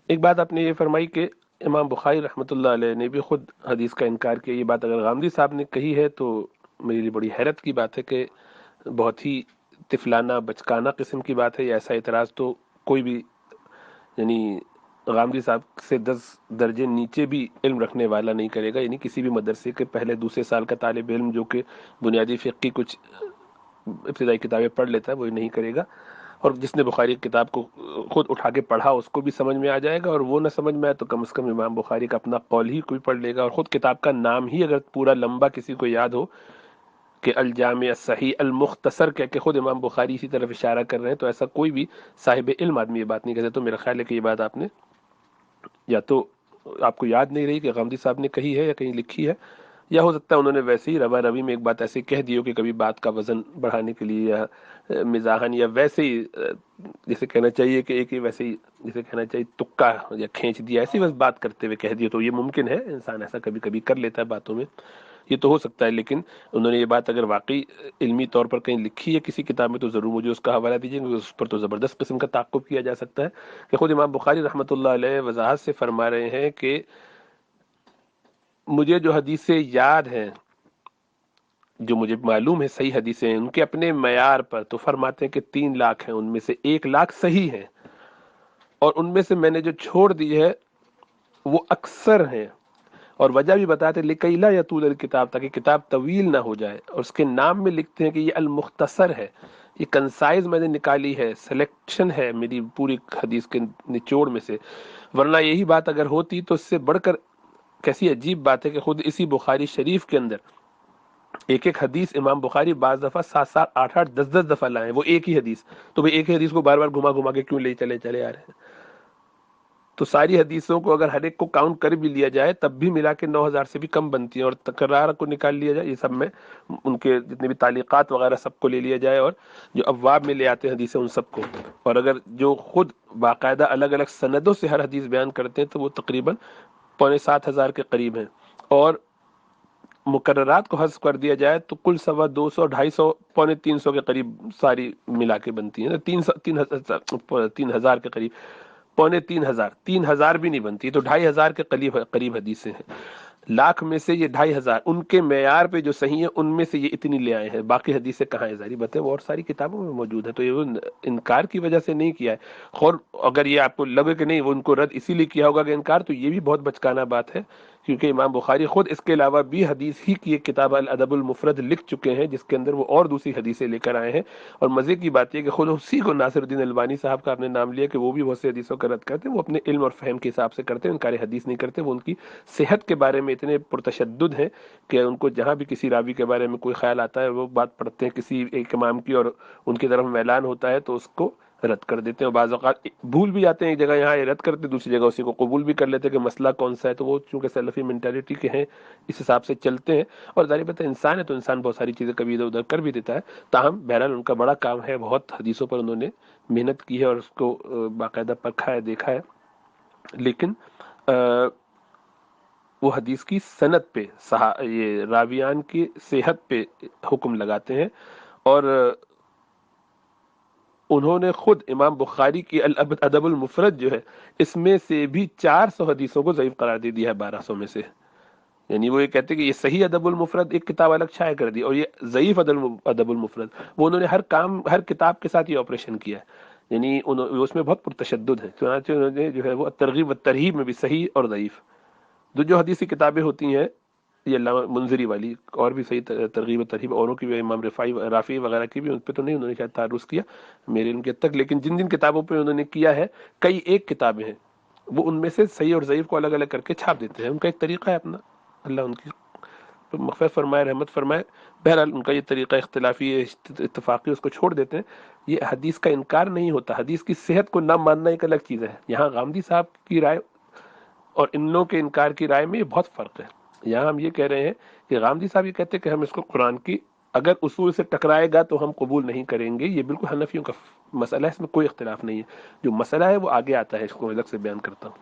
ایک بات آپ نے یہ فرمائی کہ امام بخاری رحمۃ اللہ علیہ نے بھی خود حدیث کا انکار کیا. یہ بات اگر غامدی صاحب نے کہی ہے تو میرے لیے بڑی حیرت کی بات ہے کہ بہت ہی طفلانہ بچکانہ قسم کی بات ہے. یہ ایسا اعتراض تو کوئی بھی یعنی غامدی صاحب سے 10 درجے نیچے بھی علم رکھنے والا نہیں کرے گا. یعنی کسی بھی مدرسے کے پہلے دوسرے سال کا طالب علم جو کہ بنیادی فقہ کی کچھ ابتدائی کتابیں پڑھ لیتا ہے وہ نہیں کرے گا. اور جس نے بخاری کی کتاب کو خود اٹھا کے پڑھا اس کو بھی سمجھ میں آ جائے گا, اور وہ نہ سمجھ میں آئے تو کم از کم امام بخاری کا اپنا قول ہی کوئی پڑھ لے گا. اور خود کتاب کا نام ہی اگر پورا لمبا کسی کو یاد ہو کہ الجامع الصحیح المختصر کہہ کے خود امام بخاری اسی طرف اشارہ کر رہے ہیں, تو ایسا کوئی بھی صاحب علم آدمی یہ بات نہیں کہتے. تو میرا خیال ہے کہ یہ بات آپ نے یا تو آپ کو یاد نہیں رہی کہ غامدی صاحب نے کہی ہے یا کہیں لکھی ہے, یا ہو سکتا ہے انہوں نے ویسے ہی روا روی میں ایک بات ایسے کہہ دی ہو کہ کبھی بات کا وزن بڑھانے کے لیے یا مزاحن یا ویسے ہی جیسے کہنا چاہیے کہ ایک ہی ویسے ہی جیسے کہنا چاہیے تکا یا کھینچ دیا, ایسی بس بات کرتے ہوئے کہہ دیا. تو یہ ممکن ہے, انسان ایسا کبھی کبھی کر لیتا ہے باتوں میں, یہ تو ہو سکتا ہے. لیکن انہوں نے یہ بات اگر واقعی علمی طور پر کہیں لکھی ہے کسی کتاب میں تو ضرور مجھے اس کا حوالہ دیجیے, کیونکہ اس پر تو زبردست قسم کا تعاقب کیا جا سکتا ہے. کہ خود امام بخاری رحمۃ اللہ علیہ وضاحت سے فرما رہے ہیں کہ مجھے جو حدیثیں یاد ہیں, جو مجھے معلوم ہے صحیح حدیثیں ہیں, ان کے اپنے معیار پر تو فرماتے ہیں کہ 3 لاکھ ہیں, ان میں سے 1 لاکھ صحیح ہیں, اور ان میں سے میں نے جو چھوڑ دی ہے وہ اکثر ہیں. اور وجہ بھی بتاتے لکئی لا یطول الکتاب, تاکہ کتاب طویل نہ ہو جائے. اور اس کے نام میں لکھتے ہیں کہ یہ المختصر ہے, یہ کنسائز میں نے نکالی ہے, سلیکشن ہے میری پوری حدیث کے نچوڑ میں سے. ورنہ یہی بات اگر ہوتی تو اس سے بڑھ کر کیسی عجیب بات ہے کہ خود اسی بخاری شریف کے اندر ایک ایک حدیث امام بخاری بعض دفعہ 7 7 8 8 10 10 دفعہ لائے ہیں, وہ ایک ہی حدیث. تو بھئی ایک ہی حدیث کو بار بار گھما گھما کے کیوں لے چلے آ رہے ہیں؟ تو ساری حدیثوں کو اگر ہر ایک کو کاؤنٹ کر بھی لیا جائے تب بھی ملا کے 9,000 سے بھی کم بنتی ہیں. اور تکرار کو نکال لیا جائے, یہ سب میں ان کے جتنے بھی تعلیقات وغیرہ سب کو لے لیا جائے, اور جو ابواب میں لے آتے ہیں حدیثیں ان سب کو, اور اگر جو خود باقاعدہ الگ الگ سندوں سے ہر حدیث بیان کرتے ہیں تو وہ تقریباً 6,500 کے قریب ہیں. اور مقررات کو حذف کر دیا جائے تو کل 250 250 350 کے قریب ساری ملا کے بنتی ہیں. 3,000 کے قریب, 3,500 3,000 بھی نہیں بنتی, تو 2,500 کے قریب حدیثیں ہیں. لاکھ میں سے یہ 2,500 ان کے معیار پہ جو صحیح ہیں ان میں سے یہ اتنی لے آئے ہیں. باقی حدیثیں کہاں ہیں ظاہری بات ہے وہ اور ساری کتابوں میں موجود ہے. تو یہ انکار کی وجہ سے نہیں کیا ہے. اور اگر یہ آپ کو لگے کہ نہیں وہ ان کو رد اسی لیے کیا ہوگا کہ انکار, تو یہ بھی بہت بچکانہ بات ہے, کیونکہ امام بخاری خود اس کے علاوہ بھی حدیث ہی کی ایک کتاب الادب المفرد لکھ چکے ہیں, جس کے اندر وہ اور دوسری حدیثیں لے کر آئے ہیں. اور مزے کی بات یہ کہ خود اسی کو ناصر الدین البانی صاحب کا آپ نے نام لیا کہ وہ بھی بہت سی حدیثوں کا رد کرتے ہیں. وہ اپنے علم اور فہم کے حساب سے کرتے ہیں, انکار حدیث نہیں کرتے. وہ ان کی صحت کے بارے میں اتنے پرتشدد ہیں کہ ان کو جہاں بھی کسی راوی کے بارے میں کوئی خیال آتا ہے وہ بات پڑھتے ہیں کسی ایک امام کی اور ان کی طرف میلان ہوتا ہے تو اس کو رد کر دیتے ہیں. اور بعض اوقات بھول بھی جاتے ہیں, ایک جگہ یہاں یہ رد کرتے دوسری جگہ اسی کو قبول بھی کر لیتے ہیں کہ مسئلہ کون سا ہے. تو وہ چونکہ سلفی مینٹیلٹی کے ہیں اس حساب سے چلتے ہیں. اور ظاہر بات ہے انسان ہے تو انسان بہت ساری چیزیں کبھی ادھر ادھر کر بھی دیتا ہے. تاہم بہرحال ان کا بڑا کام ہے, بہت حدیثوں پر انہوں نے محنت کی ہے اور اس کو باقاعدہ پرکھا ہے, دیکھا ہے. لیکن وہ حدیث کی سند پہ یہ راویان کی صحت پہ حکم لگاتے ہیں. اور انہوں نے خود امام بخاری کی الادب المفرد جو ہے اس میں سے بھی 400 حدیثوں کو ضعیف قرار دے دیا ہے 1200 میں سے. یعنی وہ یہ کہتے ہیں کہ یہ صحیح ادب المفرد ایک کتاب الگ شائع کر دی, اور یہ ضعیف ادب المفرد وہ انہوں نے ہر کتاب کے ساتھ یہ آپریشن کیا ہے. یعنی اس میں بہت پرتشدد ہے. چنانچہ انہوں نے جو ہے وہ ترغیب و ترہیب میں بھی صحیح اور ضعیف جو حدیثی کتابیں ہوتی ہیں, یہ علامہ منذری والی اور بھی صحیح ترغیب و ترہیب اوروں کی بھی, امام رافعی وغیرہ کی بھی, ان پہ تو نہیں انہوں نے شاید تعرض کیا میرے ان کے تک. لیکن جن جن کتابوں پہ انہوں نے کیا ہے, کئی ایک کتابیں ہیں وہ ان میں سے صحیح اور ضعیف کو الگ الگ کر کے چھاپ دیتے ہیں. ان کا ایک طریقہ ہے اپنا, اللہ ان کی مغفرت فرمائے, رحمت فرمائے. بہرحال ان کا یہ طریقہ اختلافی اتفاقی اس کو چھوڑ دیتے ہیں. یہ حدیث کا انکار نہیں ہوتا, حدیث کی صحت کو نہ ماننا ایک الگ چیز ہے. یہاں غامدی صاحب کی رائے اور ان لوگوں کے انکار کی رائے میں یہ بہت فرق ہے. یہاں ہم یہ کہہ رہے ہیں کہ غامدی صاحب یہ کہتے ہیں کہ ہم اس کو قرآن کی اگر اصول سے ٹکرائے گا تو ہم قبول نہیں کریں گے. یہ بالکل حنفیوں کا مسئلہ ہے, اس میں کوئی اختلاف نہیں ہے. جو مسئلہ ہے وہ آگے آتا ہے, اس کو الگ سے بیان کرتا ہوں.